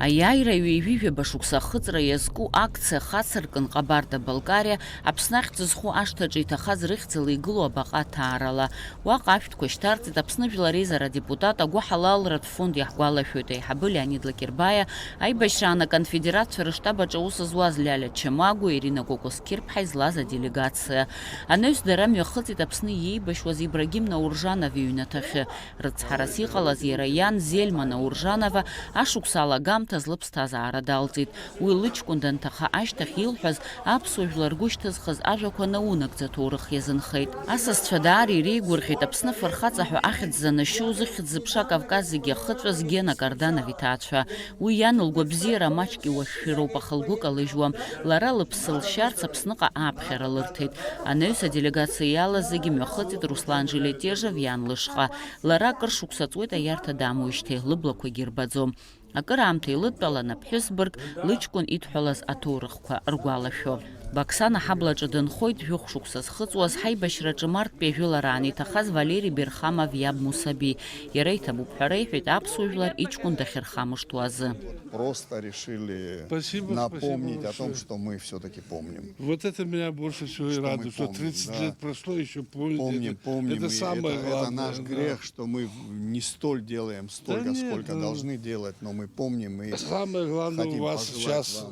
Аиааира ҩеижәижәаба шықәса ахыҵра иазку акциа хацыркын Ҟабарда-Балкариа Аԥсны ахьӡ зху ашҭаҿы иҭахаз рыхьӡала игылоу абаҟа ҭаарала. Уаҟа ашәҭқәа шьҭарҵеит Аԥсны Жәлар Еизара адепутат агәы ҳалалратә фонд иаҳгәалашәоит аиҳабы Леонид Лакербаиа, аибашьраан аконфедерациа рыштаб аҿы аус зуаз Лиаля Чамагәа, Ирина Кокос-Кирԥҳа излаз аделегациа. Анаҩс дара мҩахыҵит Аԥсны иеибашьуаз Ибрагим Науржанов иҩнаҭахьы. Рыцҳарас иҟалаз иара иан Зельма Науржанова ашықәса алагамҭаз лыԥсҭазаара далҵит. Уи лыҷкәын данҭаха ашьҭахь илҳәаз аԥсуа жәлар ргәы ишьҭызхыз ажәақәа наунагӡа ҭоурых иазынхеит. Асасцәа даара иреигәырӷьеит Аԥсны фырхаҵа ҳәа ахьӡ занашьоу зыхьӡ зыԥша Кавказ зегьы ахыҵәаз Гена Карданов иҭаацәа. Уи иан лгәабзиара маҷк иуашәшәыроуп, аха лгәы калыжьуам. Лара лыԥсы лшьарц Аԥсныҟа ааԥхьара лырҭеит. Анаҩс аделегациа иалаз зегьы мҩахыҵит Руслан Жилетежев иан лышҟа. Лара акыр шықәса ҵуеит аиарҭа дамуижьҭеи, лыблақәагьы ирбаӡом. Акыр аамҭа илыдтәалан аԥҳәызбырг лыҷкәын идҳәалаз аҭоурыхқәа ргәалашәо. Бақсана ҳаблаҿы дынхоит жәохә шықәса зхыҵуаз ҳаибашьраҿы марттәи ажәылараан иҭахаз Валери Берхамов иаб Мусаби. Иара иҭабуп ҳәа реиҳәеит аԥсуа жәлар иҷкәын дахьырхамышҭуа азы. Просто решили напомнить о том, что мы все-таки помним. Вот это меня больше всего и радует, что 30 лет прошло, еще помним. Помним. Это самое главное. Это наш грех, что мы не столь делаем, столько, сколько должны делать, но мы помним и самое главное у вас сейчас,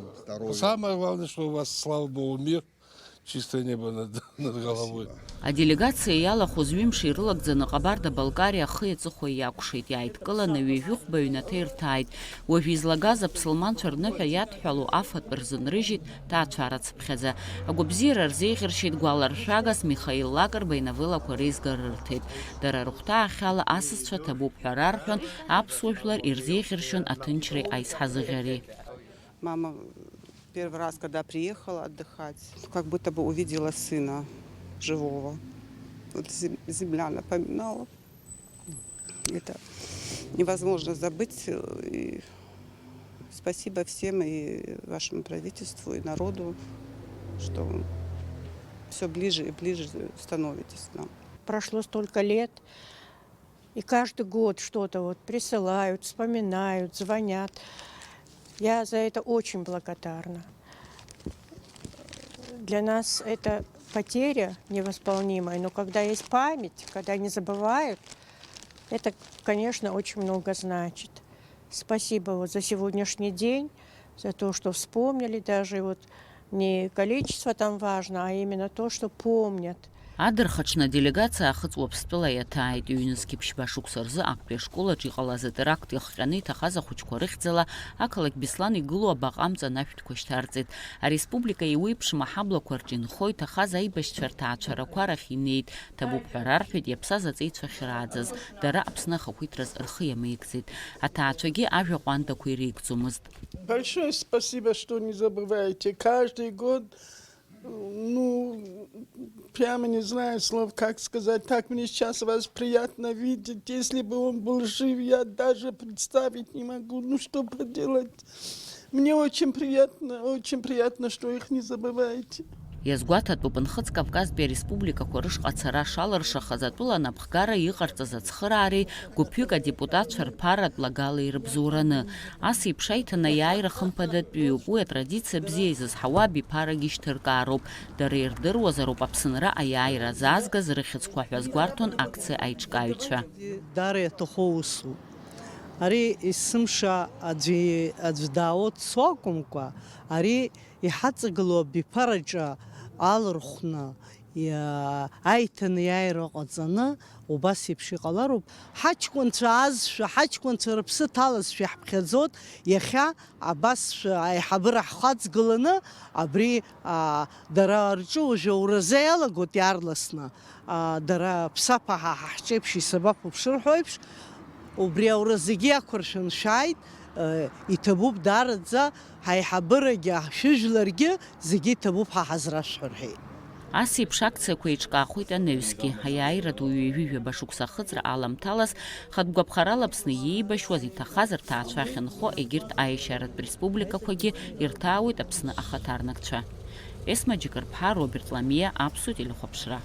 самое главное, что у вас, слава Богу, мир, чистое небо над головой. Аделегациа иалахәыз ҩымш ирылагӡаны Ҟабарда-Балкариа ахы иаҵыхәа иакәшеит, иааидкыланы ҩажәихәба ҩнаҭа ирҭааит. Уажә излагаз аԥсылманцәа рныҳәа иадҳәалоу афатә рзынрыжьит ҭаацәарацыԥхьаӡа. Агәабзиара рзеиӷьыршьеит гәаларшәагас Михаил Лакрба инавылақәа реизгара рырҭеит. Дара рыхәҭаахьала асасцәа ҭабуп ҳәа рарҳәон, аԥсуа жәлар ирзеиӷьыршьон аҭынчреи аизҳазыӷьареи. Мама первый раз, когда приехала отдыхать, как будто бы увидела сына живого. Вот земля напоминала. Это невозможно забыть. И спасибо всем, и вашему правительству, и народу, что все ближе и ближе становитесь к нам. Прошло столько лет, и каждый год что-то вот присылают, вспоминают, звонят. Я за это очень благодарна. Для нас это потеря невосполнимая, но когда есть память, когда не забывают, это, конечно, очень много значит. Спасибо вот за сегодняшний день, за то, что вспомнили, даже вот не количество там важно, а именно то, что помнят. Адырхаҽны аделегациа ахыҵуа Аԥстәыла иаҭааит. Ҩнызқьи ԥшьба шықәса рзы актәи ашколаҿ иҟалаз атеракт иахҟьаны иҭахаз ахәыҷқәа рыхьӡала ақалақь Беслан игылоу абаҟа-мҵан ашәҭқәа шьҭарҵеит. Ареспублика еиуеиԥшым аҳаблақәа рҿы инхо иҭахаз аибашьцәа рҭаацәарақәа рахь инеит. Ҭабуп ҳәа рарҳәеит иаԥсаз аҵеицәа ахьраӡаз. Дара Аԥсны ахақәиҭраз рхы иамеигӡеит. Аҭаацәагьы ажәа ҟәандақәа иреигӡомызт. Большое спасибо, что не забываете. Каждый год, прямо не знаю слов, как сказать. Так мне сейчас вас приятно видеть. Если бы он был жив, я даже представить не могу. Ну что поделать? Мне очень приятно, что их не забываете. Иазгәаҭатәуп нхыҵ Кавказтәи ареспубликақәа рышҟа ацара шалыршахаз атәыла анапхгара иҟарҵаз ацхыраареи гәыԥҩык адепутатцәа рԥаратә лагала ирыбзоураны. Ас еиԥш аиҭаны аиааира хымԥадатәиуп. Уи атрадициа бзиа изызҳауа абиԥарагьы ишьҭыркаароуп. Дара ирдыруазароуп Аԥсынра аиааира заазгаз рыхьӡқәа ҳәа згәарҭон акциа аиҿкааҩцәа. Дара иаҭаху усуп. Ари есымша аӡәы даауцо акәымкәа, ари иҳаҵагылоу абиԥараҿы алырхәны аиҭаны иааира ҟаҵаны убас еиԥш иҟалароуп. Ҳаҷкәынцәа азшәа, ҳаҷкәынцәа рыԥсы ҭалазшәа иаҳԥхьаӡоит. Иахьа абасшәа аиҳабыра ҳхаҵгыланы абри дара рҿы уажәы ауразы иалагоит иаарласны. Дара ԥсаԥаҳа ҳаҳҿеиԥш исабаԥуп шырҳәо еиԥш, убри ауразыгьы иақәыршәаны шааит. Иҭабуп даараӡа ҳаиҳабырагьы ҳшәыжәларгьы зегьы иҭабуп ҳа ҳазрашәҳәа рҳәеит. Ас еиԥш акциақәа еиҿкаахоит анаҩсгьы. Аиааиратә ҩеижәижәаба шықәса ахыҵра аламҭалаз хатә гәаԥхарала Аԥсны иеибашьуаз иҭахаз рҭаацәа ахьынхо егьырҭ аиашьаратә республикақәагьы ирҭаауеит Аԥсны ахаҭарнакцәа. Есма Џьыкырԥҳа, Роберт Ламиа, аԥсуа телехәаԥшра.